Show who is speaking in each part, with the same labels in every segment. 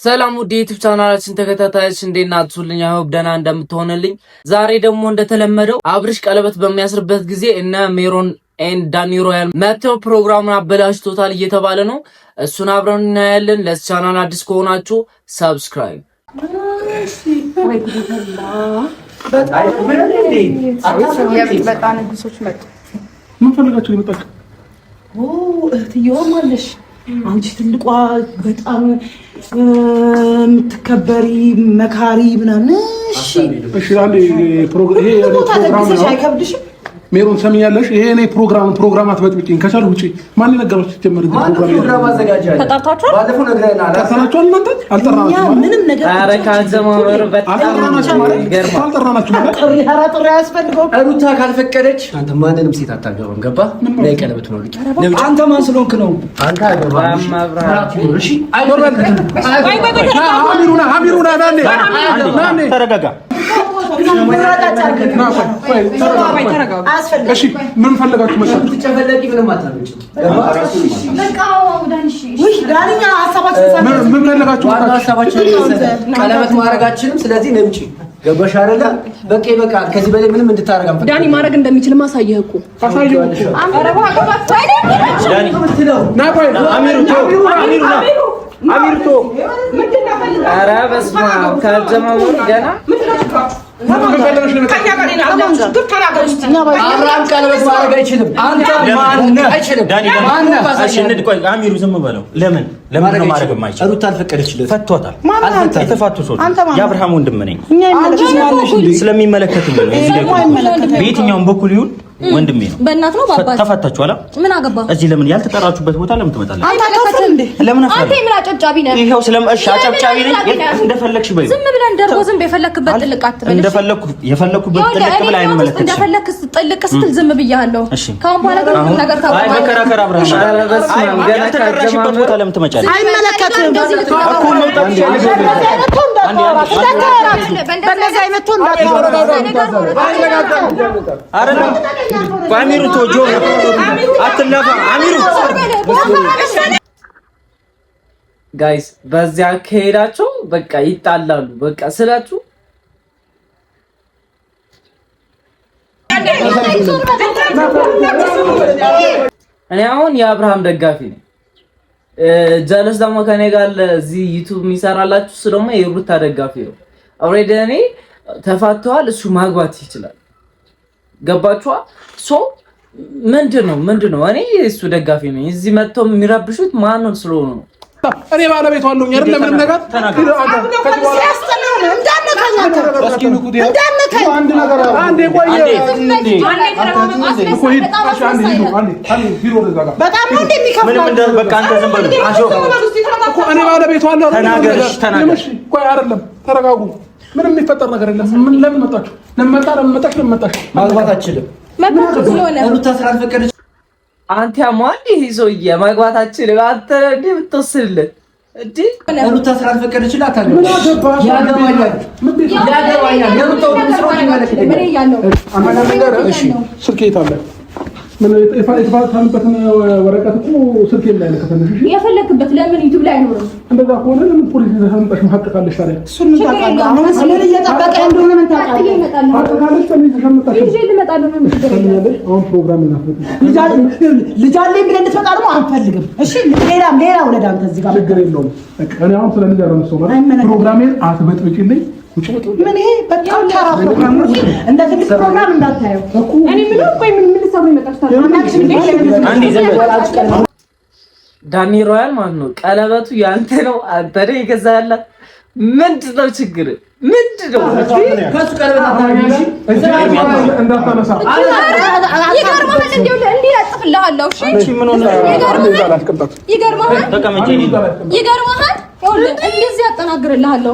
Speaker 1: ሰላም ውድ የዩቲዩብ ቻናላችን ተከታታዮች እንዴት ናችሁልኝ? አይሆፕ ደህና እንደምትሆንልኝ። ዛሬ ደግሞ እንደተለመደው አብርሽ ቀለበት በሚያስርበት ጊዜ እነ ሜሮን ኤንድ ዳኒ ሮያል መተው ፕሮግራሙን አበላሽቶታል እየተባለ ነው። እሱን አብረን እናያለን። ለዚህ ቻናል አዲስ ከሆናችሁ ሰብስክራይብ።
Speaker 2: ምን ፈልጋችሁ ይመጣችሁ?
Speaker 3: እህትየዋም አለሽ አንቺ ትልቋ በጣም የምትከበሪ መካሪ ምናምን። እሺ
Speaker 2: እሺ አንዴ ፕሮግራም ይሄ ፕሮግራም ነው። አይከብድሽም? ሜሮን ሰሚያለሽ? ይሄ እኔ ፕሮግራም አትበጥብጪኝ። ከቻል ውጪ ማን ነገሮች ጀመረ?
Speaker 4: ፕሮግራም አዘጋጃለሁ።
Speaker 3: ተጣጣጣችሁ?
Speaker 4: ባለፈው ነግረናል።
Speaker 2: ተጣጣጣችሁ? እናንተ አልጠራናችሁም?
Speaker 3: ምንም ነገር
Speaker 1: አረ ካዘማወሩ በጣም
Speaker 2: አልጠራናችሁም ማለት
Speaker 3: ጥሪ ያስፈልገው።
Speaker 4: ሩታ ካልፈቀደች አንተ ማንንም ሴት አታገባም። ገባ? ላይ ቀለበት ነው ልጅ። አንተ ማን ስለሆንክ ነው? አንተ አገባም ማብራት። እሺ አይወርበልከም።
Speaker 2: አሚሩና ናኔ ተረጋጋ። እሺ ምን ፈልጋችሁ መጣችሁ?
Speaker 4: ትጨፈለቂ ምንም አታመጭም።
Speaker 2: ምን ፈልጋችሁ
Speaker 4: ሀሳባችን ቀለበት ማድረጋችንም ስለዚህ ነምጪ። ገባሽ አይደለ? በቃ ይበቃል። ከዚህ በላይ ምንም እንድታረጋም
Speaker 5: ዳኒ ማድረግ እንደሚችል ማሳየህ እኮ
Speaker 2: አሳየው እኮ አሚሩቶ
Speaker 1: አረ በስመ አብ ካዘማወሩ ገና
Speaker 4: አብርሃም ቀለበት ማድረግ አይችልም። አንተ ማነህ? አይችልም።
Speaker 6: አሚሩ ዝም በለው። ለምን ነው ማድረግ የማይችል?
Speaker 4: ሩታ አልፈቀደችለት።
Speaker 6: ፈቷታል። የተፋቱ ሰው የአብርሃም ወንድም ነኝ ስለሚመለከትኝ ነው። እዚህ ደግሞ በየትኛውም በኩል ይሁን ወንድሜ ነው።
Speaker 5: በእናት ነው ባባት
Speaker 6: ተፋታችሁ አላ ምን አገባ? እዚህ ለምን ያልተጠራችሁበት ቦታ ለምን ትመጣለህ?
Speaker 5: አንተ አታፍር እንዴ?
Speaker 6: ለምን አፍራ?
Speaker 5: አንተ ምን አጨብጫቢ ነህ?
Speaker 6: ይሄው ስለምእሺ አጨብጫቢ ነኝ። እንደፈለግሽ በይ።
Speaker 5: ዝም ብለህ እንደርጎ ዝም በፈለክበት ጥልቅ አትበል።
Speaker 6: የፈለኩበት ጥልቅ ብላ አይመለከትሽ።
Speaker 5: እንደፈለክ ጥልቅ ስትል ዝም ብያለሁ። ካሁን በኋላ ግን ነገር ታውቃለህ።
Speaker 6: አይ መከራከር አብረን ያልተጠራሽበት ቦታ ለምን ትመጫለሽ?
Speaker 3: አይመለከትም።
Speaker 6: አሚሩ ቶጆ አትላፋ። አሚሩ
Speaker 1: ጋይስ በዚያ ከሄዳቸው በቃ ይጣላሉ። በቃ ስላችሁ እኔ አሁን የአብርሃም ደጋፊ ነኝ። ጀለስ ደግሞ ከኔ ጋር እዚህ ዩቲዩብ የሚሰራላችሁ እሱ ደግሞ የሩታ ደጋፊ ነው። ኦሬዲ እኔ ተፋተዋል፣ እሱ ማግባት ይችላል። ገባችኋ? ሶ ምንድነው እኔ እሱ ደጋፊ ነኝ። እዚህ መጥተው የሚረብሹት ማን ነው ስለሆነ ነው።
Speaker 2: እኔ ባለቤቱ አለኝ አይደል? ለምን ነገር ተረጋጉ። ምንም የሚፈጠር ነገር የለም። ምን ለምን መጣችሁ? ለምን መጣሽ?
Speaker 4: ማግባት አትችልም። ሩታ ስላልፈቀደች
Speaker 1: አንተ ያማል ይሄ ሰውዬ ማግባት አትችልም። አንተ እንዴ ብትወስልለት እንዴ
Speaker 4: ሩታ ስላልፈቀደች አታገባም። ምን አገባሽ? ያገባኛል። የሩታው ምስሮች ይመለከታል።
Speaker 2: እሺ ስልክ የት አለ? ምን የተፋታንበትን ወረቀት እኮ ስልክ የለም። ከተነሽ
Speaker 5: የፈለክበት ለምን ዩቲዩብ ላይ አይኖርም?
Speaker 2: እንደዛ ከሆነ ለምን ፖሊስ ተሰምጣሽ ማሐቀቃለሽ ታዲያ?
Speaker 3: እሱን ምን ታውቃለህ? አሁን ስለሌለ እየጠበቀ እንደሆነ ምን ታውቃለህ?
Speaker 2: ማሐቀቃለሽ ፖሊስ ተሰምጣሽ
Speaker 5: ይዤ ልመጣለሁ ነው የምትገርመው።
Speaker 2: አሁን ፕሮግራም እናፈጥ
Speaker 3: ልጅ አለኝ ብለህ እንድትመጣ ደግሞ አንፈልግም። እሺ ሌላ ወለዳ አንተ እዚህ ጋር
Speaker 2: ችግር የለውም። እኔ አሁን ስለሚደረው ነው ማለት ፕሮግራሜን አትበጥብጪልኝ።
Speaker 3: ምን ይሄ በጣም ተራ ፕሮግራም ነው። እንደ ትልቅ ፕሮግራም እንዳታየው።
Speaker 5: እኔ ምን ቆይ ምን ልሰሩ ይመጣችታል?
Speaker 1: ዳኒ ሮያል ማለት ነው። ቀለበቱ ያንተ ነው፣ አንተ ነህ የገዛህላት። ምንድነው ችግር? ምንድነው
Speaker 4: ከሱ ቀለበት አታገኝሽ
Speaker 2: እንዳታነሳ
Speaker 5: ይገርምሃል። እንዲህ ያጥፍልሃለሁ። እሺ ምን ሆነ? ይገርምሃል። እንደዚህ ያጠናግርልሃለሁ።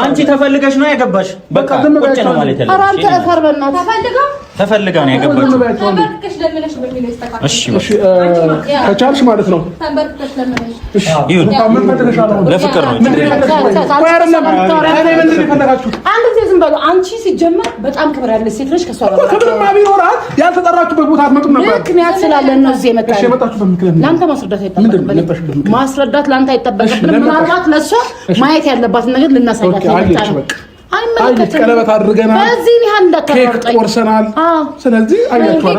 Speaker 6: አንቺ ተፈልገሽ ነው ያገባሽ። በቃ ቁጭ ነው ማለት ያለው።
Speaker 5: አንተ ተፈርበና ተፈልጋ
Speaker 6: ተፈልጋ ነው ያገባችው።
Speaker 5: ተንበርክከሽ ለምነሽ በሚለው ይስተካከል።
Speaker 6: እሺ
Speaker 2: ከቻልሽ ማለት ነው።
Speaker 5: ተንበርክከሽ ለምነሽ
Speaker 6: ይሁን።
Speaker 2: ምን ፈልገሻል?
Speaker 6: ለፍቅር ነው።
Speaker 3: አንድ ጊዜ ዝም በሉ። አንቺ ሲጀመር በጣም ክብር ያለሽ ሴት ነሽ። ከሷ ጋር
Speaker 2: ክብርማ ቢኖራት ያልተጠራችሁበት ቦታ አትመጡም ነበር።
Speaker 3: ምክንያት ስላለን ነው እዚህ የመጣነው።
Speaker 2: እሺ የመጣችሁበት ምክንያት
Speaker 3: ለአንተ ማስረዳት አይጠበቅብንም። ማስረዳት ለአንተ አይጠበቅብንም። ምናልባት ለእሷ ማየት ያለባትን ነገር ልናሳያት ነው። አይመለከትም።
Speaker 2: ቀለበት አድርገናል።
Speaker 3: በዚህ ያህል እንዳታወርጠኝ።
Speaker 2: ኬክ ቆርሰናል። ስለዚህ አያችኋል።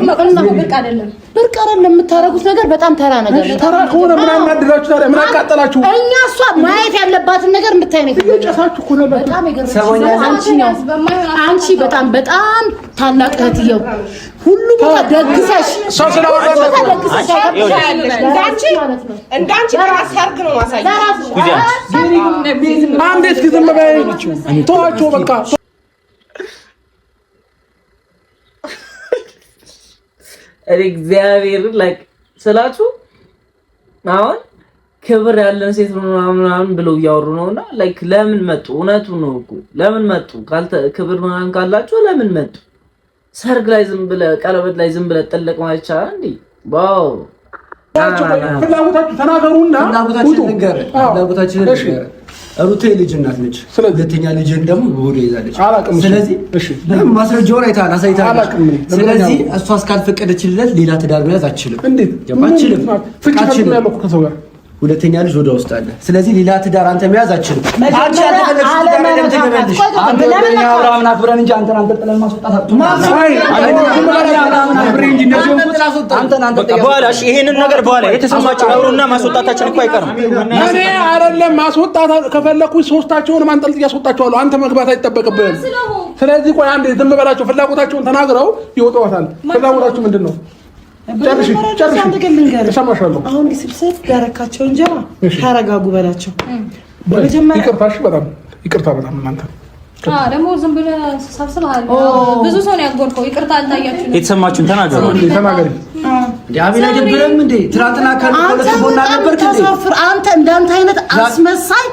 Speaker 5: ብርቅ አይደለም
Speaker 3: የምታረጉት ነገር በጣም ተራ ነገር ነው።
Speaker 2: ተራ ከሆነ ምን አናድራችሁ ታዲያ? ምን አቃጠላችሁ?
Speaker 3: እኛ እሷ ማየት ያለባትን ነገር እንድታይ ነው።
Speaker 2: እየጨሳችሁ እኮ ነበር።
Speaker 3: በጣም አንቺ በጣም ታላቅ እህትየው ሁሉ ቦታ ደግሰሽ
Speaker 2: ሰው ስለወረደ
Speaker 7: እንዳንቺ በራስ ሰርግ ነው ማሳየው።
Speaker 2: አንዴ እስኪ ዝም በይ። ተዋቸው በቃ።
Speaker 1: እግዚአብሔር ላይክ ስላችሁ አሁን ክብር ያለን ሴት ምናምን ብለው እያወሩ ነውና ላይክ ለምን መጡ? እውነቱ ነው እኮ ለምን መጡ? ክብር ምናምን ካላችሁ ለምን መጡ? ሰርግ ላይ ዝም ብለህ ቀለበት ላይ ዝም ብለህ ጥልቅ ማለት ይቻላል እንዴ? ዋው
Speaker 2: ፍላጎታችሁ ተናገሩና
Speaker 4: ፍላጎታችን ንገር። ሩቴ ልጅ እናት ነች። ሁለተኛ ልጅን ደግሞ በሆዷ ይዛለች። ስለዚህ ማስረጃውን አሳይታለች። ስለዚህ እሷ እስካልፈቀደችለት ሌላ ትዳር መያዝ አትችልም። አትችልም። ሁለተኛ ልጅ ወደ ውስጥ አለ። ስለዚህ ሌላ ትዳር አንተ መያዝ አትችልም። አንቺ ያልተፈለግሽ ትዳር ለምን ትገበልሽ? አንተ ለኛ አብርሃምን አክብረን እንጂ አንተን አንጠልጥለን ማስወጣት አትችልም።
Speaker 6: በኋላ እሺ፣ ይሄንን ነገር በኋላ የተሰማችሁ አውሩና ማስወጣታችን እኮ አይቀርም።
Speaker 2: እኔ አይደለም ማስወጣት ከፈለኩ ሶስታቸውንም አንጠልጥዬ አስወጣቸዋለሁ። አንተ መግባት አይጠበቅብህም። ስለዚህ ቆይ አንዴ ዝም በላቸው። ፍላጎታቸውን ተናግረው ይወጣዋታል። ፍላጎታችሁ ምንድን ነው? ጨርሽ እሰማሻለሁ።
Speaker 3: አሁን ስብሰት ያረካቸው እንጀራ ተረጋጉ በላቸው። በመጀመሪያ
Speaker 2: ይቅርታሽ ይቅርታ በጣም እናንተ
Speaker 5: ደግሞ ዝም ብለህ ሰብስበሃል። ብዙ ሰው ነው ያጎርከው። ይቅርታ አልታያችሁ ነው።
Speaker 6: የተሰማችሁን ተናገሩ።
Speaker 2: ተናገሪ።
Speaker 4: አቤል አይደብርም እንዴ? ትናንትና ከቦና ነበር
Speaker 3: ተሳፍር። አንተ እንዳንተ አይነት አስመሳይ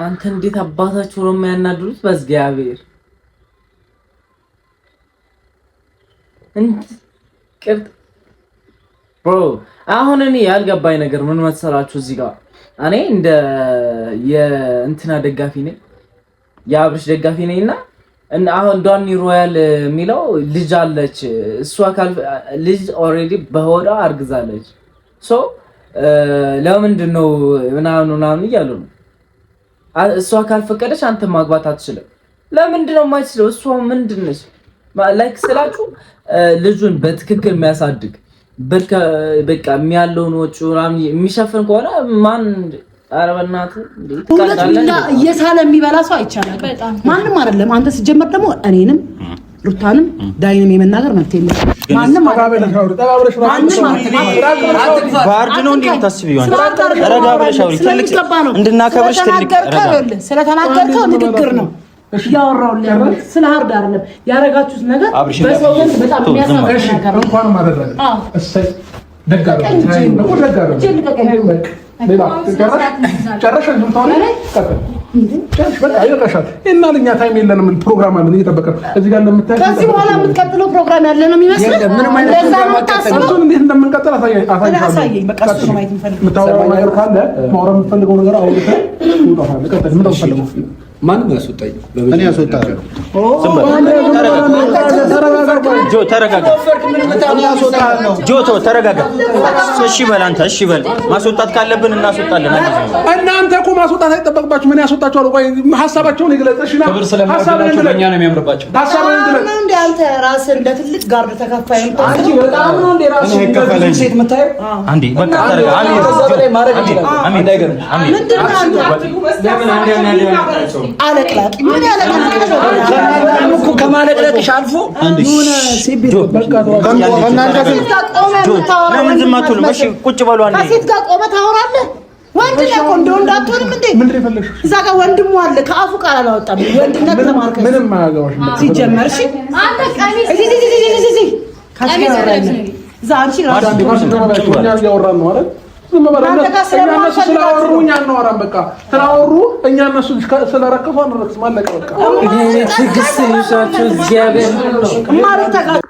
Speaker 1: አንተ እንዴት አባታችሁ ነው የሚያናድሩት? በእግዚአብሔር ብሮ አሁን እኔ ያልገባኝ ነገር ምን መሰላችሁ? እዚህ ጋር እኔ እንደ የእንትና ደጋፊ ነኝ፣ የአብርሽ ደጋፊ ነኝና አሁን ዶኒ ሮያል የሚለው ልጅ አለች እሷ ልጅ ኦልሬዲ በሆዷ አርግዛለች። ሶ ለምንድን ነው ምናምን እያሉ ነው። እሷ ካልፈቀደች አንተ ማግባት አትችልም። ለምንድን ነው የማይችለው? እሷ ምንድን ነች? ላይክ ስላችሁ ልጁን በትክክል የሚያሳድግ በቃ የሚያለውን ወጪ ምናምን የሚሸፍን ከሆነ ማን አረበናቱ
Speaker 3: እየሳለ የሚበላ ሰው አይቻልም። ማንም አይደለም። አንተ ሲጀመር ደግሞ እኔንም ሩታንም ዳይንም የመናገር መብት የለም። ማንም
Speaker 6: ባርድ ነው እንዴ ታስቢው? አንተ ረጋ ብለሽ አውሪ። ትልቅ እንድናከብርሽ ትልቅ
Speaker 3: ስለተናገርከው ንግግር ነው ያወራው። ስለ ሀርድ አይደለም ያረጋችሁት ነገር በሰው ዘንድ በጣም የሚያሳፍር ነገር ነው።
Speaker 2: እንኳን ማድረግ እሰይ ደጋሩ ጨረሻ እና ለኛ ታይም የለንም። ፕሮግራም አለን እየጠበቀን እዚህ ጋር እንደምታየው
Speaker 3: ከዚህ በኋላ የምትቀጥለው ፕሮግራም ያለ ነው የሚመስለው።
Speaker 2: እሱን እንዴት እንደምንቀጥል አሳየኝ። በቃ እሱ ነው ማየት የምፈልገው። የምታወራው ነገር ካለ ማውራት የምትፈልገው ነገር አውርተህ ትወጣለህ። ቀጥል። ምን ነው
Speaker 4: ማንም ያስወጣኝ?
Speaker 2: እኔ ያስወጣለሁ።
Speaker 6: ጆ ተረጋጋ። ተረጋጋ። እሺ በል አንተ እሺ በል። ማስወጣት ካለብን እናስወጣለን።
Speaker 2: እናንተ እኮ ማስወጣት አይጠበቅባችሁ። ምን ያስወጣችኋል? ቆይ ሀሳባቸውን ይግለጽ። እሺ ነው
Speaker 4: ሀሳባቸው ለኛ ነው የሚያምርባቸው።
Speaker 2: ሀሳባቸውን ይግለጽ።
Speaker 3: እንዴ አንተ ራስህ እንደ ትልቅ ጋርድ ተከፋይ
Speaker 4: አንቺ በጣም ነው እንዴ ራስህ እንደ ሴት የምታየው?
Speaker 6: አንዴ በቃ ተረጋጋ። አሜን አይገርም። አሜን
Speaker 3: አለቅላቅ ምን ያለቅላቅ
Speaker 4: እኮ ከማለቅለቅሽ አልፎ
Speaker 6: ሆነ
Speaker 3: ሲቢት
Speaker 6: በቃ እናንተ ለምን ዝም አትሉም? እሺ ቁጭ በሉ። አንዴ
Speaker 3: ከሴት ጋር ቆመህ ታወራለህ። ወንድ ነው እኮ እንደው እንዳትሆንም እንዴ?
Speaker 2: ምን ይፈልግሽ?
Speaker 3: እዛ ጋር ወንድሙ አለ። ከአፉ ቃል አላወጣም። ወንድነት ተማርከሽ
Speaker 2: ምንም አያገባሽ
Speaker 3: ሲጀመር። እሺ
Speaker 5: አንተ ቀሚስ
Speaker 3: እዚህ ዛንቺ
Speaker 2: ራሱ ያወራን ነው አይደል? እነሱ ስላወሩ እኛ እናወራም። በቃ ስላወሩ እኛ እነሱ ስለረከሱ አንረክስም። አለቀ በቃ።
Speaker 1: ትዕግስት ይሻችሁ እግዚአብሔር ነው።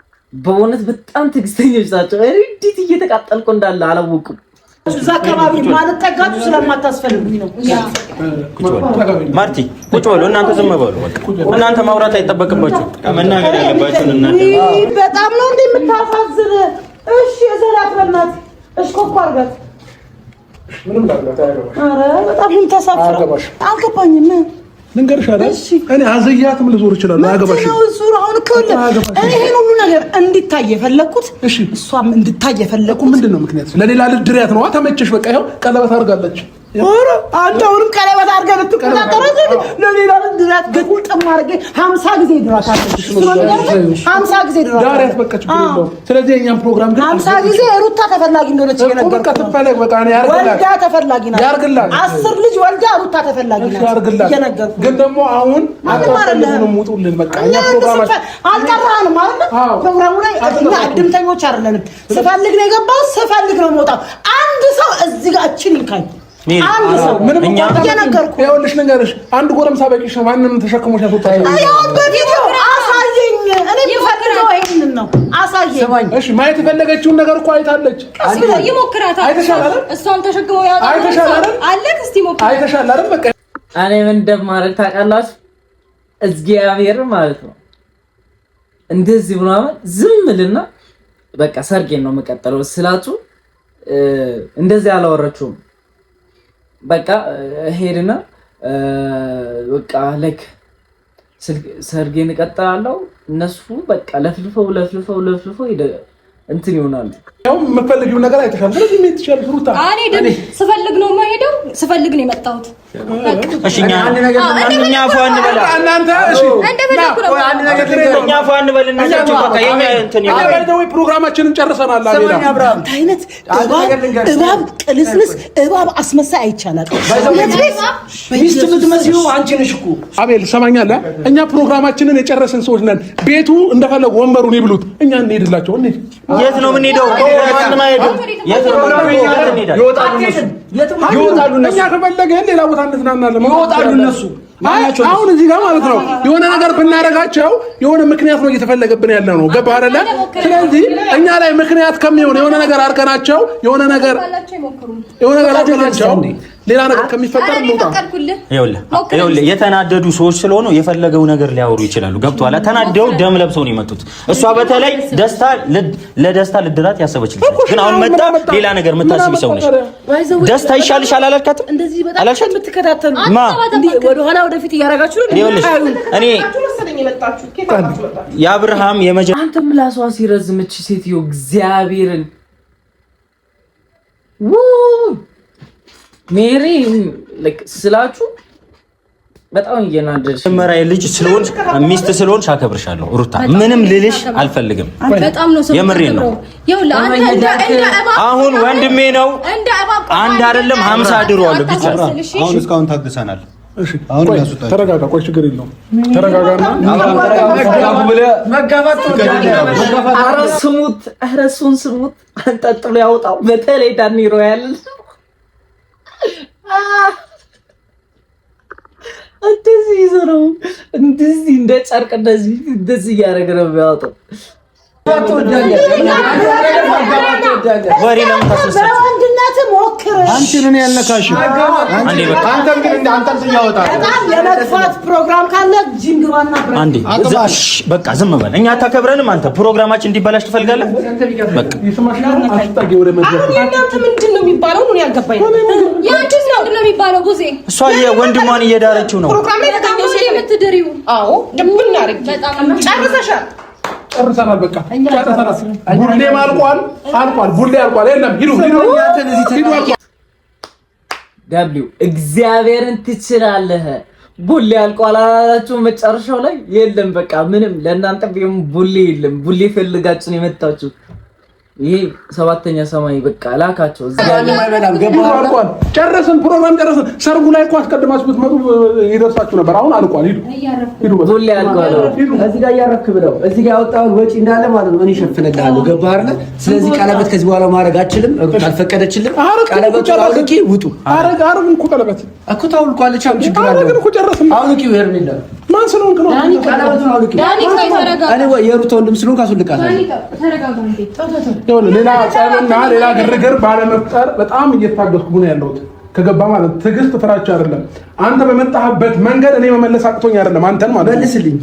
Speaker 1: በእውነት በጣም ትዕግስተኞች ናቸው። እንዴት እየተቃጠልኩ እንዳለ አላወቁም።
Speaker 3: እዛ አካባቢ ማለት ጠጋችሁ ስለማታስፈልጉኝ ነው።
Speaker 6: ማርቲ ቁጭ በሉ እናንተ ዝም በሉ። በቃ እናንተ ማውራት አይጠበቅባችሁ። መናገር ያለባችሁን እናንተ
Speaker 3: በጣም ነው እንዴ የምታሳዝን። እሺ የዘራት በእናት እሺ ኮኮ አርጋት
Speaker 2: ምንም ላግባት አይገባሽ።
Speaker 3: ኧረ በጣም ተሳፍራ አልገባኝም።
Speaker 2: ልንገርሽ አይደል እኔ አዘያትም ልዞር ይችላል። አያገባሽ
Speaker 3: ነው ዙር አሁን ከለ እኔ ይሄን ሁሉ ነገር እንድታይ የፈለኩት እሷም እንድታይ የፈለኩ
Speaker 2: ምንድነው ምክንያት? ለሌላ ልጅ ድሪያት ነው። ተመቸሽ በቃ ይኸው ቀለበት አድርጋለች።
Speaker 3: ኧረ አንተ አሁንም ቀለበት አድርገህ ልትቆጣጠረው ለሌላ ልጅ ድሪያት ግጥም አድርጌ 50 ጊዜ ድራት አለች። 50 ጊዜ ድራት
Speaker 2: ዳሪያት በቃ ችግር የለውም። ስለዚህ የኛም ፕሮግራም ግን
Speaker 3: 50 ጊዜ ሩታ ተፈላጊ እንደሆነች
Speaker 2: በቃ ተፈላጊ በቃ እኔ ያርግላት
Speaker 3: ወልዳ ተፈላጊ ናት።
Speaker 2: ያርግላት
Speaker 3: 10 ልጅ ወልዳ ሩታ ተፈላጊ ናት።
Speaker 2: ያርግላት ግን ደግሞ አሁን አጣጣለንም ሙጡልን በቃ እኛ ፕሮግራማችን
Speaker 3: አልጠራንም አይደል? ፕሮግራሙ ላይ እኛ እድምተኞች አይደለንም። ስፈልግ ነው የገባው፣ ስፈልግ ነው የምወጣው። አንድ ሰው እዚህ ጋር እቺን ይንካኝ አንድ ሰው ምንም እየነገርኩ
Speaker 2: ይኸውልሽ ንገርሽ አንድ ጎረምሳ በቂሽ ነው። ማንንም ተሸክሞሽ ያስወጣኝ
Speaker 3: ያው በቪዲዮ አሳየኝ። እኔ የምፈልገው ይሄንን ነው። አሳየኝ።
Speaker 2: እሺ ማየት የፈለገችውን ነገር እኮ አይታለች።
Speaker 5: ይሞክራታል።
Speaker 2: አይተሻል አይደል?
Speaker 5: እሷን ተሸክሞ ያወጣል።
Speaker 2: አይተሻል አይደል?
Speaker 5: አለክ እስቲ ሞክራ።
Speaker 2: አይተሻል አይደል? በቃ
Speaker 1: እኔ ምን እንደማደርግ ታውቃላችሁ? እግዚአብሔር ማለት ነው እንደዚህ ምናምን ዝም ልና በቃ ሰርጌን ነው የምቀጥለው ስላችሁ እንደዚህ አላወራችሁም። በቃ ሄድና በቃ ላይክ ሰርጌን እቀጥላለሁ። እነሱ በቃ ለፍልፈው እንትን ይሆናሉ።
Speaker 2: ያው የምፈልጊው ነገር አይተሻል። ስለዚህ ምን ትችያለሽ ሩታ?
Speaker 5: እኔ ደግሞ ስፈልግ ነው የማሄደው፣ ስፈልግ ነው የመጣሁት።
Speaker 6: እሺ እኛ ፏን በላ እናንተ እሺ አንድ ነገር እኛ ፏን በልና በቃ የኛ እንትን
Speaker 2: ይባላል። ፕሮግራማችንን ጨርሰናል። አቤላ
Speaker 3: አይነት እባብ ቅልስልስ እባብ አስመሳይ አይቻላል።
Speaker 4: ሚስት የምትመስዪው አንቺ ነሽ እኮ
Speaker 2: አቤል ሰማኛለህ። እኛ ፕሮግራማችንን የጨረስን ሰዎች ነን። ቤቱ እንደፈለጉ ወንበሩን ይብሉት፣ እኛ እንሄድላቸው። እንሂድ።
Speaker 6: የት ነው የምንሄደው? ማንም አይሄድም። የት ነው
Speaker 2: ይወጣሉ እነሱ። እኛ ከፈለገን ሌላ ቦታ እንዝናናለን። ይወጣሉ እነሱ። አሁን እዚህ ጋር ማለት ነው የሆነ ነገር ብናደርጋቸው የሆነ ምክንያት ነው እየተፈለገብን ያለ ነው። ገባህ አይደለ? ስለዚህ እኛ ላይ ምክንያት ከሚሆን የሆነ ነገር አድርገናቸው የሆነ ነገር አድርገናቸው ሌላ ነገር ከሚፈጠር እንውጣ።
Speaker 6: ይኸውልህ የተናደዱ ሰዎች ስለሆኑ የፈለገው ነገር ሊያወሩ ይችላሉ። ገብቶሃል? ተናደው ደም ለብሰው ነው የመጡት። እሷ በተለይ ለደስታ ልድራት ያሰበች ልጅ ግን አሁን መጣ ሌላ ነገር የምታስቢ ሰው ነሽ። ደስታ ይሻልሻል አላልካትም?
Speaker 3: እንደዚህ በጣም የምትከታተሉ ወደ ኋላ ወደፊት እያደረጋችሁ ነው።
Speaker 6: እኔ የአብርሃም
Speaker 1: አንተ ምላሷ ሲረዝምች ሴትዮ እግዚአብሔርን ሜሪ ስላችሁ በጣም እየናደድሽ
Speaker 6: መራይ ልጅ ስለሆንሽ ሚስት ስለሆንሽ አከብርሻለሁ ሩታ። ምንም ልልሽ አልፈልግም።
Speaker 5: በጣም ነው
Speaker 6: የምሬን ነው። አሁን ወንድሜ ነው አንድ አይደለም 50 ድሮዋለሁ ብቻ።
Speaker 8: አሁን እስካሁን ታግሰናል።
Speaker 2: እሺ አሁን ያሱታ ተረጋጋ። ቆይ ችግር የለውም ተረጋጋና
Speaker 4: መጋባት
Speaker 1: እሱን ስሙት አንጠጥሎ ያውጣው። በተለይ ዳኒ ሮያል እንደዚህ ይዘረው እንደዚህ እንደ ጨርቅ እንደዚህ እያደረገ ነው የሚያወጣው።
Speaker 6: ወሬ ለምን ታስነሳችሁ?
Speaker 3: ወንድነት ሞክር።
Speaker 2: አንቺ ምን ያልነካሽ
Speaker 6: አንዴ በቃ
Speaker 2: አንተም ግን እንደ አንተም ትያወጣ
Speaker 3: በጣም የመጥፋት ፕሮግራም ካለ ጂንግባና
Speaker 6: አንዴ በቃ ዝም በል። እኛ አታከብረንም። አንተ ፕሮግራማችን እንዲበላሽ ትፈልጋለህ? በቃ
Speaker 2: ይስማሽ ነው አስጣጊ ወደ መድረክ
Speaker 7: ያንተ ምንድነው የሚባለው? ነው ያልገባኝ።
Speaker 5: ያንቺስ ምንድነው የሚባለው? ጉዜ
Speaker 6: እሷ የወንድሟን እየዳረችው ነው።
Speaker 7: ፕሮግራም ላይ ተጋምሽ የምትድሪው? አዎ ድብና አርግ። በጣም ጨርሰሻል።
Speaker 2: ጨርሰናል። በቃ ጨርሰናል። ቡሌ አልቋል። ቡሌ አልቋል። የለም ሂዱ
Speaker 1: ደብሊው እግዚአብሔርን ትችላለህ። ቡሌ አልቋል አላላችሁ? መጨረሻው ላይ የለም በቃ ምንም ለእናንተ ቢሆን ቡሌ የለም። ቡሌ ፈልጋችሁ ነው የመጣችሁ። ይሄ ሰባተኛ ሰማይ በቃ ላካቸው።
Speaker 2: አልቋል። ጨረስን፣ ፕሮግራም ጨረስን። ሰርጉ ላይ እኮ አስቀድማችሁ ብትመጡ ይደርሳችሁ ነበር። አሁን አልቋል። ሂዱ
Speaker 1: ቡሌ አልቋል።
Speaker 4: እዚህ ጋር እያረክ ብለው እዚህ ጋር ያወጣውን ወጪ እንዳለ ማለት ነው እኔ እሸፍንልሃለሁ። ገባህ አይደል? ስለዚህ ቀለበት ከዚህ በኋላ ማድረግ አልችልም። ካልፈቀደችልም ቀለበቱ አውልቂ ውጡ።
Speaker 2: አረግን እኮ ቀለበት
Speaker 4: እኮ ታውልቋለች። አሁን ችግር አለ።
Speaker 2: አረግን እኮ ጨረስን።
Speaker 4: አውልቂው ሄርሜላ
Speaker 2: ማን ስለሆንክ ነው?
Speaker 4: ቀለበቱን አውልቅ።
Speaker 5: ዳኒ ቆይ ተረጋጋ።
Speaker 4: እኔ ወይ የሩታ ወንድም ስለሆንክ አስወልቃታለሁ።
Speaker 5: ዳኒ ተረጋጋ እንዴ።
Speaker 2: ሌላ ጸብና ሌላ ግርግር ባለመፍጠር በጣም እየታገስኩ ነው ያለሁት። ከገባ ማለት ትዕግስት ፍራቻ አይደለም። አንተ በመጣህበት መንገድ እኔ መመለስ አቅቶኝ አይደለም። አንተን ማለት
Speaker 4: መልስልኝ።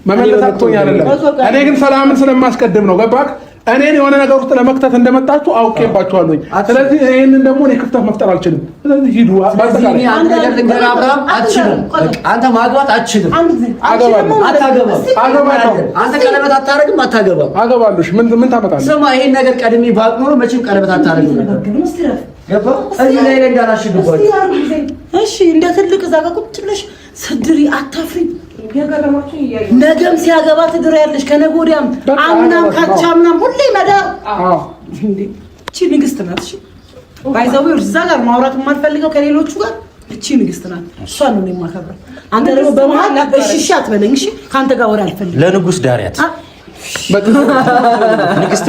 Speaker 2: መመለስ አቅቶኝ አይደለም። እኔ ግን ሰላምን ስለማስቀድም ነው። ገባክ? እኔን የሆነ ነገር ውስጥ ለመክተት እንደመጣችሁ አውቄባችኋለሁ። ስለዚህ ይሄንን ደግሞ እኔ ክፍተት መፍጠር አልችልም። ስለዚህ ሂዱ።
Speaker 4: ባጠቃላይ አንተ ነገር ልንገር አብርሃም፣ አትችልም። አንተ ማግባት አትችልም።
Speaker 2: አገባለሁ።
Speaker 4: አንተ ቀለበት አታረግም፣ አታገባም።
Speaker 2: አገባለሽ። ምን ታመጣለህ?
Speaker 4: ስማ፣ ይሄን ነገር ቀድሜ ባቅ ኖሮ መቼም ቀለበት አታረግም ነበር። ገባ? እዚህ ላይ እንዳላሽግባችሁ።
Speaker 3: እሺ፣ እንደ ትልቅ እዛ ጋር ቁጭ ብለሽ ስድሪ አታፍሪ። ነገም ሲያገባ ትድር ያለሽ ከነገ ወዲያም አምናም ካቻምናም ሁሌ መዳ እቺ ንግስት ናት። እሺ ባይዘው እዛ ጋር ማውራት የማልፈልገው ከሌሎቹ ጋር እቺ ንግስት ናት። እሷን ነው የማከብረው። አንተ ደግሞ በመሃል እሺ አትበለኝ። እሺ ካንተ ጋር ወሬ አልፈልግም።
Speaker 6: ለንጉስ ዳሪያት ንግስት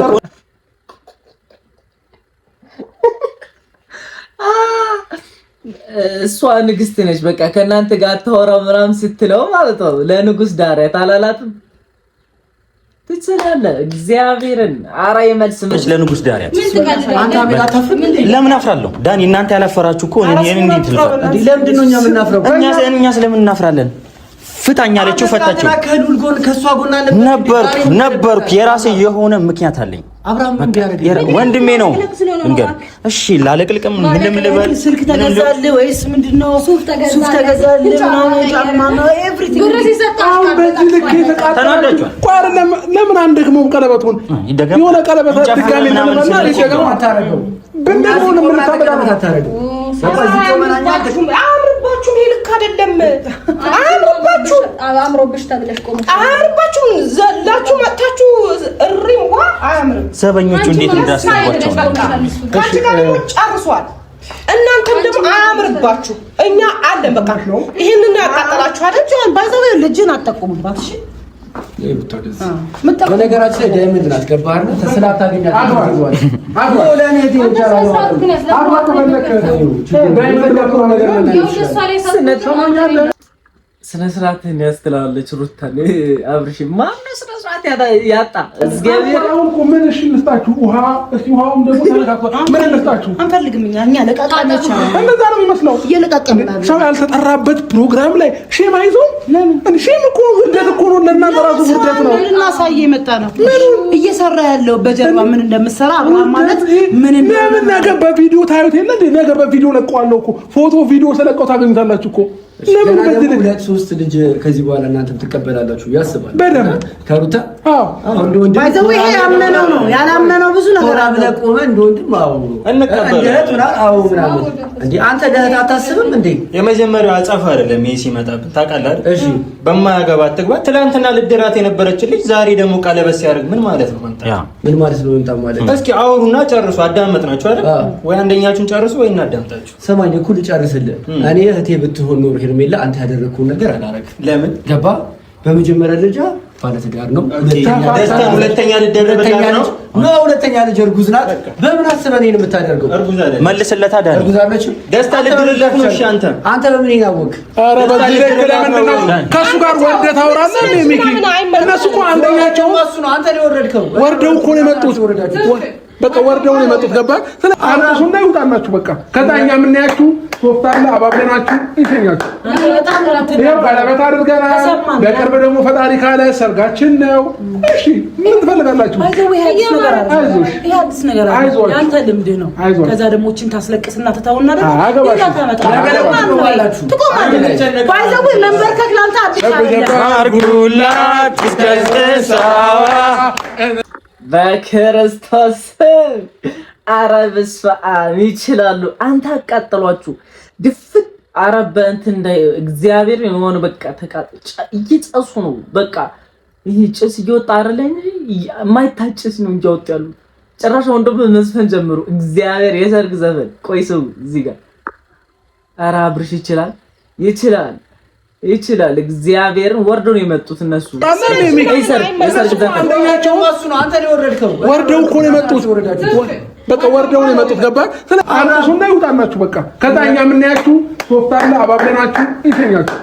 Speaker 1: እሷ ንግስት ነች። በቃ ከእናንተ ጋር አታወራ ምናምን ስትለው ማለት ነው። ለንጉስ ዳሪያት አላላትም። ትችላለህ። እግዚአብሔርን አራ የመልስ
Speaker 6: መች ለንጉስ ዳሪያት ለምን አፍራለሁ? ዳኒ እናንተ ያላፈራችሁ እኮ እኔ እንዴት ልፈራ?
Speaker 4: ለምንድን ነው እኛ የምናፍረው?
Speaker 6: እኛ ስለምን እናፍራለን? ፍታኛ አለችው፣ ፈታችው።
Speaker 4: ከዱል ጎን ከሷ ጎን አለ
Speaker 6: ነበርኩ። የራሴ የሆነ ምክንያት አለኝ።
Speaker 4: አብርሃም ምን ቢያደርግ
Speaker 6: ወንድሜ ነው እንግዲህ። እሺ ላለቅልቅም ምንም ልበል።
Speaker 3: ስልክ ተገዛልህ ወይስ ምንድነው? ሱፍ ተገዛልህ ምናምን ጫማ ነው ኤቭሪቲንግ
Speaker 5: ብር ሲሰጣ
Speaker 2: በዚህ ልክ የተቃጠላችሁ ቋር ለምን አንደግሞም? ቀለበቱን የሆነ ቀለበት ድጋሚ ለምንና ሊደገም አታረገው። በእንደሆነ ምን ታበላታረገው?
Speaker 7: አምሮባችሁ ይሄ ልክ አይደለም።
Speaker 5: አምሮብሽ ተብለሽ ቆም
Speaker 7: አምሮባችሁ ዘላችሁ መጣችሁ እሪም አያምርም።
Speaker 6: ዘበኞቹ እንዴት እንዳስባቸው
Speaker 7: ካንቺ ጋር ጨርሷል። እናንተም ደግሞ አያምርባችሁ። እኛ አለን በቃ ይሄንን ያቃጠላችሁ አይደል? ጆን ባይዘው ልጅን አጠቁምባት። እሺ
Speaker 4: በነገራችን ላይ ዳይመንድ ናት። ገባህ? ተስላት ታገኛለህ።
Speaker 1: ስነ ስርዓትን ያስተላለች ሩታ አብርሽ ማነው ስነ ስርዓት ያጣ? እግዚአብሔር
Speaker 2: ምን እሺ ልስጣችሁ? ውሃ እስቲ ውሃውም ደግሞ ተነካክቷል። ምን ልስጣችሁ?
Speaker 3: አንፈልግም እኛ ለቃቃለች
Speaker 2: እንደዛ ነው የሚመስለው።
Speaker 3: እየለቃቀምና
Speaker 2: ሰው ያልተጠራበት ፕሮግራም ላይ ሼም አይዞ ለምን ሼም እኮ ውርደት እኮ ነው። ለእናንተ ራሱ ውርደት ነው።
Speaker 3: ልናሳይ የመጣ ነው እየሰራ ያለው በጀርባ ምን እንደምሰራ አብርሃም ማለት ምን
Speaker 2: ነገር በቪዲዮ ታዩት የለ እንዴ? ነገር በቪዲዮ ለቀዋለሁ እኮ ፎቶ ቪዲዮ ስለቀው ታገኙታላችሁ እኮ። ለምን በዚህ
Speaker 4: ሁለት ሶስት ልጅ ከዚህ በኋላ እናንተም ትቀበላላችሁ ያስባል።
Speaker 2: በደምብ
Speaker 4: ከሩታ
Speaker 3: ባይዘው ይሄ ያመነው ነው ያላመነው ብዙ ነገር
Speaker 4: አብለቆመ እንደወንድም እንዴ አንተ ደህና አታስብም እንዴ?
Speaker 6: የመጀመሪያው አጻፋ አይደለም ይሄ ሲመጣብን ታውቃለህ አይደል? እሺ በማያገባት ትግባ። ትላንትና ልድራት የነበረች ልጅ ዛሬ ደግሞ ቀለበት ሲያደርግ ምን ማለት ነው?
Speaker 4: ምን ማለት ነው? እንታ ማለት
Speaker 6: እስኪ አውሩና ጨርሱ። አዳመጥናችሁ አይደል? ወይ አንደኛችሁን ጨርሱ ወይ እናዳምጣችሁ።
Speaker 4: ሰማኝ እኮ ልጨርስልህ። እኔ እህቴ ብትሆን ኖር ሄርሜላ አንተ ያደረግኩን ነገር አላረግም።
Speaker 6: ለምን
Speaker 4: ገባ? በመጀመሪያ ደረጃ ባለትዳር ነው።
Speaker 6: ሁለተኛ ልጅ
Speaker 4: እርጉዝ ናት። በምን አስበህ እኔን የምታደርገው?
Speaker 6: መልስለት። አይደል
Speaker 4: እርጉዝ አለችው።
Speaker 6: ደስታ ልድርለት ነው። እሺ አንተ
Speaker 4: በምን ያወቅ?
Speaker 2: ኧረ በዚህ ልክ ለምንድን ነው ከእሱ ጋር ወርደህ ታወራለህ? ሚኪ እነሱ እኮ አንደኛቸው
Speaker 4: እሱ ነው። አንተ ነው የወረድከው።
Speaker 2: ወርደው እኮ ነው የመጡት። በቃ ወርደው ነው የመጡት። ገባህ? አልቅሱና ይውጣላችሁ። በቃ ከዛ እኛ የምናያችሁ ሶፍት አለ አባብለናችሁ ይተኛችሁ። ይኸው ቀለበት አድርገናል። በቅርብ ደግሞ ፈጣሪ ካለ ሰርጋችን ነው። እሺ ምን ትፈልጋላችሁ?
Speaker 3: አዲስ ነገር ያንተ ልምድ ነው። ከዛ ደግሞ እቺን ታስለቅስና ትተውና ደግሞ መንበርከክ ላንተ አዲስ
Speaker 1: በክርስቶስ ኧረ በስመ አብ ይችላሉ። አንተ አቃጠሏችሁ ድፍት ኧረ በእንትን እግዚአብሔር የሆነ በቃ እየጨሱ ነው። በቃ ይሄ ጭስ እየወጣ አይደለ እንጂ የማይታጭስ ነው እንጂ ወጥ ያሉ ጭራሽ ወንዶ በመዝፈን ጀምሩ። እግዚአብሔር የሰርግ ዘፈን ቆይ ሰው እዚህ ጋር ኧረ አብርሽ ይችላል። እግዚአብሔርን ወርዶ ነው የመጡት እነሱ።
Speaker 2: አንደኛቸው ወርደው እኮ ነው የመጡት። በቃ ወርደው ነው የመጡት። ገባ አልቅሱና ይውጣናችሁ በቃ። ከዛ እኛ የምናያችሁ ሶፍት አለ አባብለናችሁ ይሸኛችሁ።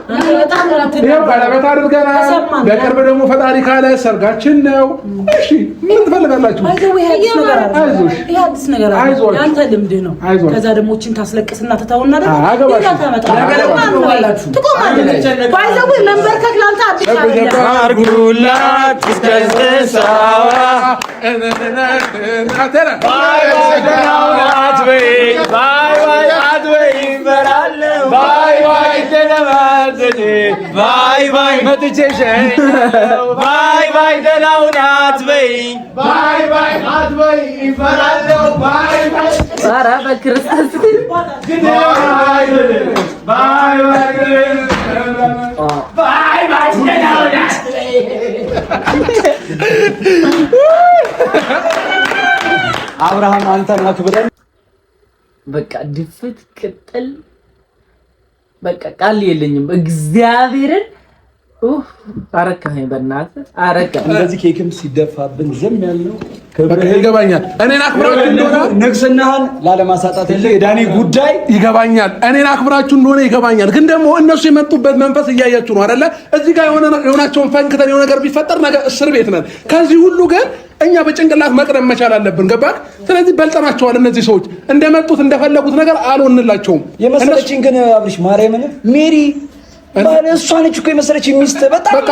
Speaker 2: ይሄው ቀለበት አድርገናል። በቅርብ ደግሞ ፈጣሪ ካለ ሰርጋችን ነው። እሺ ምን ትፈልጋላችሁ?
Speaker 3: ይሄ አዲስ ነገር አለ። ያንተ ልምድ ነው። ከዛ ደግሞ እቺን ታስለቅስና ተታውና ደግሞ ባይዘው መንበርከክ ላንተ አዲስ አይደለም።
Speaker 1: አርጉላት እስከስተሳዋ ባይ ባይ አትበይ በራለው ባይ ባይ ተነማዘኝ ባይ ባይ መጥቼሽ ባይ ባይ ደላውን አትበይ ባይ ባይ አትበይ በራለው ባይ ባይ ኧረ በክርስቶስ ባይ ባይ ባይ ባይ ደላውን አትበይ
Speaker 4: አብርሃም አንተን አክብረን
Speaker 1: በቃ ድፍት ቅጥል በቃ ቃል የለኝም። እግዚአብሔርን አረካኸኝ በእናትህ አረካ።
Speaker 4: እንደዚህ ኬክም ሲደፋብን ዝም ያልነው
Speaker 2: ይገባኛል። እኔን አክብራችሁ እንደሆነ
Speaker 4: ንግስናህን ላለማሳጣት የዳኒ ጉዳይ
Speaker 2: ይገባኛል። እኔን አክብራችሁ እንደሆነ ይገባኛል። ግን ደግሞ እነሱ የመጡበት መንፈስ እያያችሁ ነው አይደለ? እዚህ ጋር የሆናቸውን ፈንክተን የሆነ ነገር ቢፈጠር ነገ እስር ቤት ነን። ከዚህ ሁሉ ግን እኛ በጭንቅላት መቅደም መቻል አለብን። ገባክ? ስለዚህ በልጠናቸዋል። እነዚህ ሰዎች እንደመጡት እንደፈለጉት ነገር አልሆንላቸውም።
Speaker 4: የመሰለችኝ ግን አብርሽ ማርያምን ሜሪ እሷ ነች እኮ የመሰለችኝ ሚስት። በቃ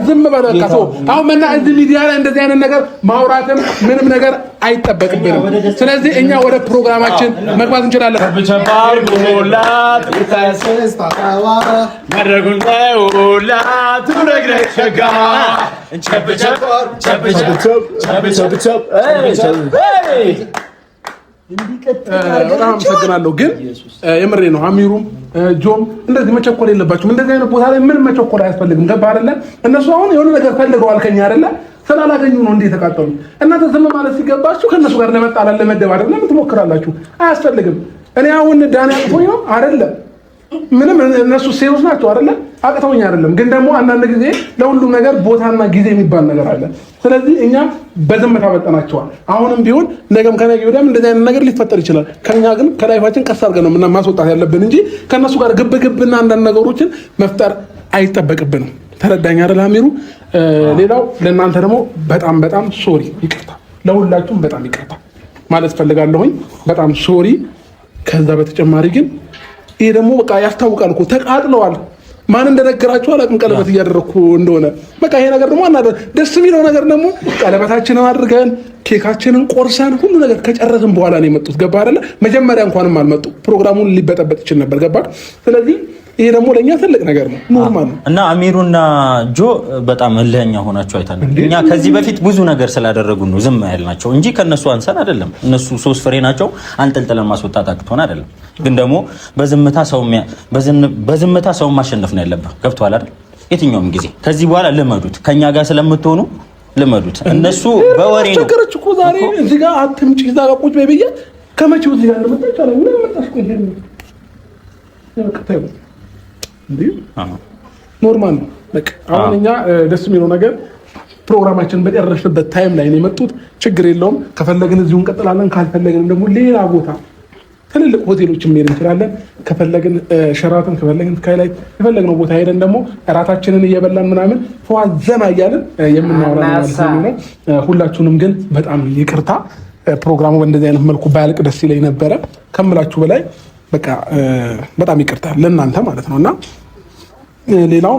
Speaker 2: ዝም በል በቃ ሰው አሁን መና እዚህ ሚዲያ ላይ እንደዚህ አይነት ነገር ማውራትም ምንም ነገር አይጠበቅብንም። ስለዚህ እኛ ወደ ፕሮግራማችን መግባት እንችላለን።
Speaker 1: ብቻባርጉላት ተስፋዋ መድረጉን ተውላት ነግረህ ሸጋ እንቸብቸብ ቸብቸብ
Speaker 2: በጣም አመሰግናለሁ። ግን የምሬ ነው። አሚሩም ጆም እንደዚህ መቸኮል የለባችሁም። እንደዚህ አይነት ቦታ ላይ ምንም መቸኮል አያስፈልግም። ገባ አይደለ? እነሱ አሁን የሆነ ነገር ፈልገዋል ከኛ አይደለ? ስላላገኙ ነው እንዴ የተቃጠሉ። እናንተ ዝም ማለት ሲገባችሁ ከነሱ ጋር ለመጣላለ ለመደባደብ ለምን ትሞክራላችሁ? አያስፈልግም። እኔ አሁን ዳኒ አቅቶኝ ነው አይደለም። ምንም እነሱ ሴቶች ናቸው አይደለ? አቅተውኝ አይደለም። ግን ደግሞ አንዳንድ ጊዜ ለሁሉም ነገር ቦታና ጊዜ የሚባል ነገር አለ። ስለዚህ እኛ በዝምታ በጠናቸዋል። አሁንም ቢሆን ነገም ከነገ ወዲያም እንደዚህ አይነት ነገር ሊፈጠር ይችላል። ከኛ ግን ከላይፋችን ቀስ አድርገን ነው ማስወጣት ያለብን እንጂ ከነሱ ጋር ግብግብና አንዳንድ ነገሮችን መፍጠር አይጠበቅብንም። ተረዳኝ አይደል አሚሩ? ሌላው ለእናንተ ደግሞ በጣም በጣም ሶሪ፣ ይቅርታ፣ ለሁላችሁም በጣም ይቅርታ ማለት ፈልጋለሁኝ። በጣም ሶሪ። ከዛ በተጨማሪ ግን ይሄ ደግሞ በቃ ያስታውቃል እኮ ተቃጥለዋል። ማን እንደነገራችሁ አላውቅም፣ ቀለበት እያደረኩ እንደሆነ። በቃ ይሄ ነገር ደግሞ ደስ የሚለው ነገር ደግሞ ቀለበታችንን አድርገን ኬካችንን ቆርሰን ሁሉ ነገር ከጨረስን በኋላ ነው የመጡት። ገባ አይደለ? መጀመሪያ እንኳንም አልመጡ፣ ፕሮግራሙን ሊበጠበጥ ይችል ነበር። ገባ? ስለዚህ ይሄ ደግሞ ለኛ ትልቅ ነገር ነው፣ ኖርማል ነው።
Speaker 6: እና አሚሩና ጆ በጣም እልህኛ ሆናችሁ አይተናል። እኛ ከዚህ በፊት ብዙ ነገር ስላደረጉ ነው ዝም ያልናቸው እንጂ ከነሱ አንሰን አይደለም። እነሱ 3 ፍሬ ናቸው፣ አንጠልጥለን ማስወጣት አቅቶን አይደለም። ግን ደግሞ በዝምታ ሰው ማሸነፍ ነው ያለብህ። ገብቶሃል አይደል? የትኛውም ጊዜ ከዚህ በኋላ ልመዱት፣ ከኛ ጋር ስለምትሆኑ ልመዱት። እነሱ በወሬ ነው
Speaker 2: ቸገረች እኮ ዛሬ እዚህ ጋር አትምጪ፣ እዛ ጋር ቁጭ በይ ብዬሽ ከመቼው እዚህ ጋር እንደመጣች አለ ምን መጣሽ? ቆይ ይሄን ኖርማል ነው። በቃ አሁን እኛ ደስ የሚለው ነገር ፕሮግራማችንን በጨረስንበት ታይም ላይ ነው የመጡት። ችግር የለውም። ከፈለግን እዚሁ እንቀጥላለን፣ ካልፈለግን ደግሞ ሌላ ቦታ ትልልቅ ሆቴሎች መሄድ እንችላለን። ከፈለግን ሸራተን፣ ከፈለግን ስካይላይት፣ የፈለግነው ቦታ ሄደን ደግሞ እራታችንን እየበላን ምናምን ፈዋዘና እያለን የምናወራ ነው። ሁላችሁንም ግን በጣም ይቅርታ። ፕሮግራሙ በእንደዚህ አይነት መልኩ ባያልቅ ደስ ይለኝ ነበረ ከምላችሁ በላይ። በቃ በጣም ይቅርታ ለእናንተ ማለት ነው። እና ሌላው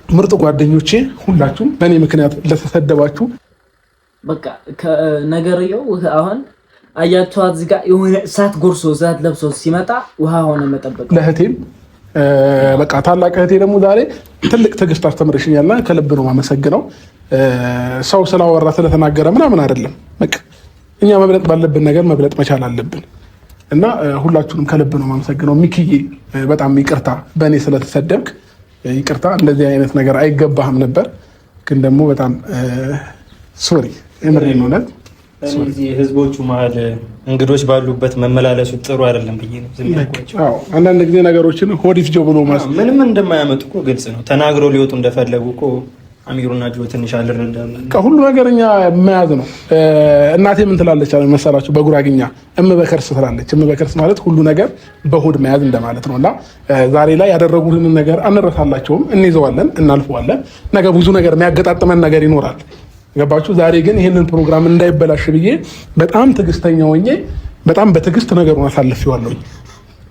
Speaker 2: ምርጥ ጓደኞቼ ሁላችሁም በእኔ ምክንያት ለተሰደባችሁ
Speaker 1: በቃ ከነገርየው አሁን አያችኋት እዚህ ጋር የሆነ እሳት ጎርሶ እሳት ለብሶ ሲመጣ ውሃ ሆነ መጠበቅ።
Speaker 2: ለእህቴም በቃ ታላቅ እህቴ ደግሞ ዛሬ ትልቅ ትዕግስት አስተምረሽኛልና ከልብ ነው የማመሰግነው። ሰው ስላወራ ስለተናገረ ምናምን አይደለም። በቃ እኛ መብለጥ ባለብን ነገር መብለጥ መቻል አለብን። እና ሁላችሁንም ከልብ ነው የማመሰግነው። ሚኪዬ በጣም ይቅርታ፣ በእኔ ስለተሰደብክ ይቅርታ። እንደዚህ አይነት ነገር አይገባህም ነበር፣ ግን ደግሞ በጣም ሶሪ። የምሬን ነው።
Speaker 6: እዚህ ህዝቦቹ መሀል እንግዶች ባሉበት መመላለሱ ጥሩ አይደለም ብዬ ነው ዝም ያልኳቸው።
Speaker 2: አንዳንድ ጊዜ ነገሮችን ሆዲት ጆ ብሎ
Speaker 6: ምንም እንደማያመጡ እኮ ግልጽ ነው። ተናግረው ሊወጡ እንደፈለጉ እኮ አሚሩና ጆ ትንሽ አልረዳም።
Speaker 2: ከሁሉ ነገርኛ መያዝ ነው። እናቴ ምን ትላለች አለ መሰላችሁ? በጉራግኛ እምበከርስ ትላለች። እምበከርስ ማለት ሁሉ ነገር በሆድ መያዝ እንደማለት ነውና ዛሬ ላይ ያደረጉትን ነገር አንረሳላቸውም፣ እንይዘዋለን፣ እናልፈዋለን። ነገ ብዙ ነገር የሚያገጣጥመን ነገር ይኖራል። ገባችሁ? ዛሬ ግን ይህንን ፕሮግራም እንዳይበላሽ ብዬ በጣም ትዕግስተኛ ሆኜ በጣም በትዕግስት ነገሩን አሳልፌዋለሁ።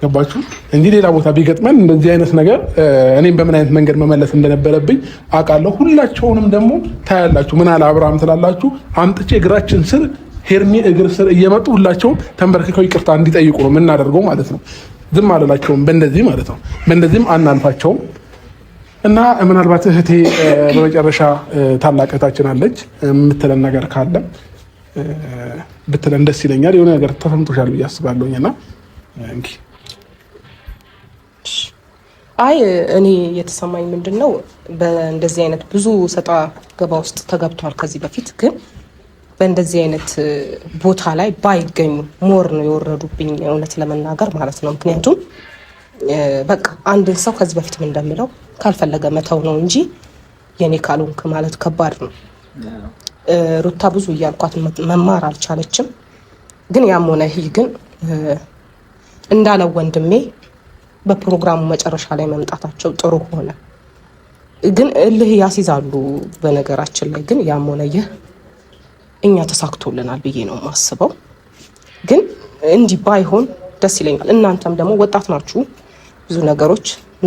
Speaker 2: ገባችሁ? እንጂ ሌላ ቦታ ቢገጥመን እንደዚህ አይነት ነገር እኔም በምን አይነት መንገድ መመለስ እንደነበረብኝ አውቃለሁ። ሁላቸውንም ደግሞ ታያላችሁ። ምን አለ አብርሃም ትላላችሁ? አምጥቼ እግራችን ስር ሄርሜ እግር ስር እየመጡ ሁላቸውም ተንበርክከው ይቅርታ እንዲጠይቁ ነው የምናደርገው ማለት ነው። ዝም አልላቸውም በእንደዚህ ማለት ነው። በእንደዚህም አናልፋቸውም። እና ምናልባት እህቴ በመጨረሻ ታላቅ እህታችን አለች የምትለን ነገር ካለ ብትለን ደስ ይለኛል። የሆነ ነገር ተሰምቶሻል ብዬ አስባለሁኝና እንኪ
Speaker 7: አይ እኔ የተሰማኝ ምንድነው በእንደዚህ አይነት ብዙ ሰጣ ገባ ውስጥ ተገብቷል ከዚህ በፊት ግን በእንደዚህ አይነት ቦታ ላይ ባይገኙ ሞር ነው የወረዱብኝ እውነት ለመናገር ማለት ነው። ምክንያቱም በቃ አንድን ሰው ከዚህ በፊት ምን እንደምለው ካልፈለገ መተው ነው እንጂ የኔ ካልሆንክ ማለት ከባድ ነው። ሩታ ብዙ እያልኳት መማር አልቻለችም። ግን ያም ሆነ ይህ ግን እንዳለው ወንድሜ በፕሮግራሙ መጨረሻ ላይ መምጣታቸው ጥሩ ሆነ። ግን እልህ ያስይዛሉ በነገራችን ላይ ግን ያም ሆነ ይህ እኛ ተሳክቶልናል ብዬ ነው የማስበው። ግን እንዲህ ባይሆን ደስ ይለኛል። እናንተም ደግሞ ወጣት ናችሁ። ብዙ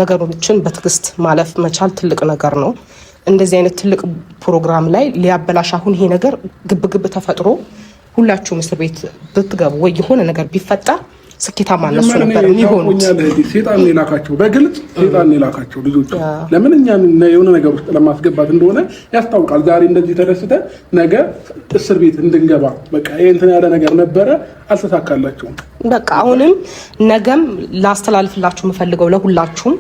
Speaker 7: ነገሮችን በትዕግስት ማለፍ መቻል ትልቅ ነገር ነው። እንደዚህ አይነት ትልቅ ፕሮግራም ላይ ሊያበላሽ አሁን ይሄ ነገር ግብግብ ተፈጥሮ ሁላችሁም እስር ቤት ብትገቡ ወይ የሆነ ነገር ቢፈጠር ስኬታማ እነሱ ነበር የሚሆኑት።
Speaker 2: ሴጣን የላካቸው በግልጽ ሴጣን የላካቸው ልጆች ለምን እኛን የሆነ ነገር ውስጥ ለማስገባት እንደሆነ ያስታውቃል። ዛሬ እንደዚህ ተደስተ ነገ እስር ቤት እንድንገባ በቃ ይሄ እንትን ያለ ነገር ነበረ፣ አልተሳካላቸውም።
Speaker 7: በቃ አሁንም ነገም ላስተላልፍላችሁ የምፈልገው ለሁላችሁም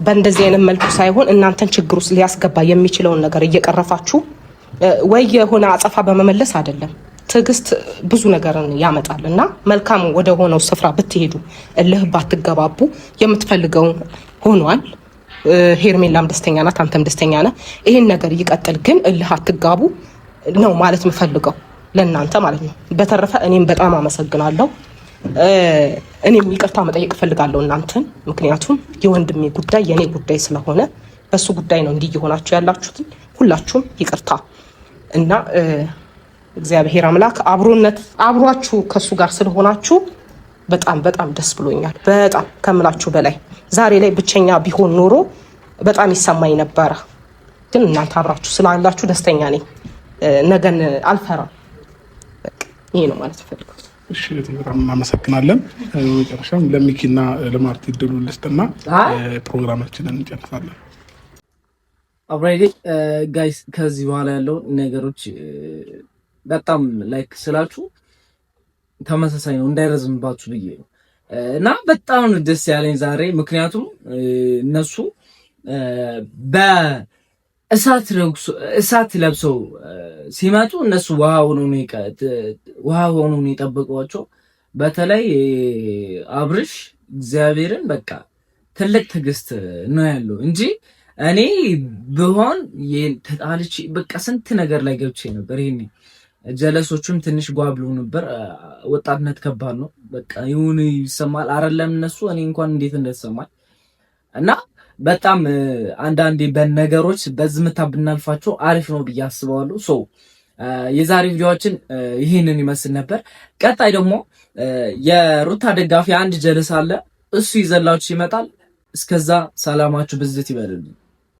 Speaker 7: በእንደዚህ አይነት መልኩ ሳይሆን እናንተን ችግር ውስጥ ሊያስገባ የሚችለውን ነገር እየቀረፋችሁ ወይ የሆነ አጸፋ በመመለስ አይደለም። ትዕግስት ብዙ ነገርን ያመጣል እና መልካም ወደ ሆነው ስፍራ ብትሄዱ እልህ ባትገባቡ የምትፈልገው ሆኗል። ሄርሜላም ደስተኛ ናት፣ አንተም ደስተኛ ነህ። ይሄን ነገር ይቀጥል፣ ግን እልህ አትጋቡ ነው ማለት የምፈልገው ለእናንተ ማለት ነው። በተረፈ እኔም በጣም አመሰግናለሁ። እኔም ይቅርታ መጠየቅ እፈልጋለሁ እናንተን። ምክንያቱም የወንድሜ ጉዳይ የኔ ጉዳይ ስለሆነ በሱ ጉዳይ ነው እንዲህ እየሆናችሁ ያላችሁት። ሁላችሁም ይቅርታ እና እግዚአብሔር አምላክ አብሯችሁ ከሱ ጋር ስለሆናችሁ በጣም በጣም ደስ ብሎኛል። በጣም ከምላችሁ በላይ ዛሬ ላይ ብቸኛ ቢሆን ኖሮ በጣም ይሰማኝ ነበረ። ግን እናንተ አብራችሁ ስላላችሁ ደስተኛ ነኝ። ነገን አልፈራም። ይሄ ነው ማለት ፈልገው።
Speaker 2: እሺ በጣም እናመሰግናለን። መጨረሻም ለሚኪና ለማርቲ ድሉ ልስጥና ፕሮግራማችንን እንጨርሳለን።
Speaker 1: ኦልሬዲ ጋይስ ከዚህ በኋላ ያለው ነገሮች በጣም ላይክ ስላችሁ ተመሳሳይ ነው እንዳይረዝምባችሁ ብዬ ነው እና በጣም ደስ ያለኝ ዛሬ። ምክንያቱም እነሱ በእሳት ለብሰው ሲመጡ እነሱ ውሃ ሆኖ ነው የጠበቋቸው። በተለይ አብርሽ እግዚአብሔርን በቃ ትልቅ ትዕግስት ነው ያለው እንጂ እኔ ብሆን ተጣልቼ በቃ ስንት ነገር ላይ ገብቼ ነበር። ይሄኔ ጀለሶቹም ትንሽ ጓብሎ ነበር። ወጣትነት ከባድ ነው። በቃ ይሁን ይሰማል አይደለም እነሱ እኔ እንኳን እንዴት እንደተሰማኝ እና በጣም አንዳንዴ በነገሮች በዝምታ ብናልፋቸው አሪፍ ነው ብዬ አስባለሁ። ሶ የዛሬ ቪዲዮአችን ይሄንን ይመስል ነበር። ቀጣይ ደግሞ የሩታ ደጋፊ አንድ ጀለስ አለ፣ እሱ ይዘላችሁ ይመጣል። እስከዛ ሰላማችሁ ብዝት ይበልልኝ።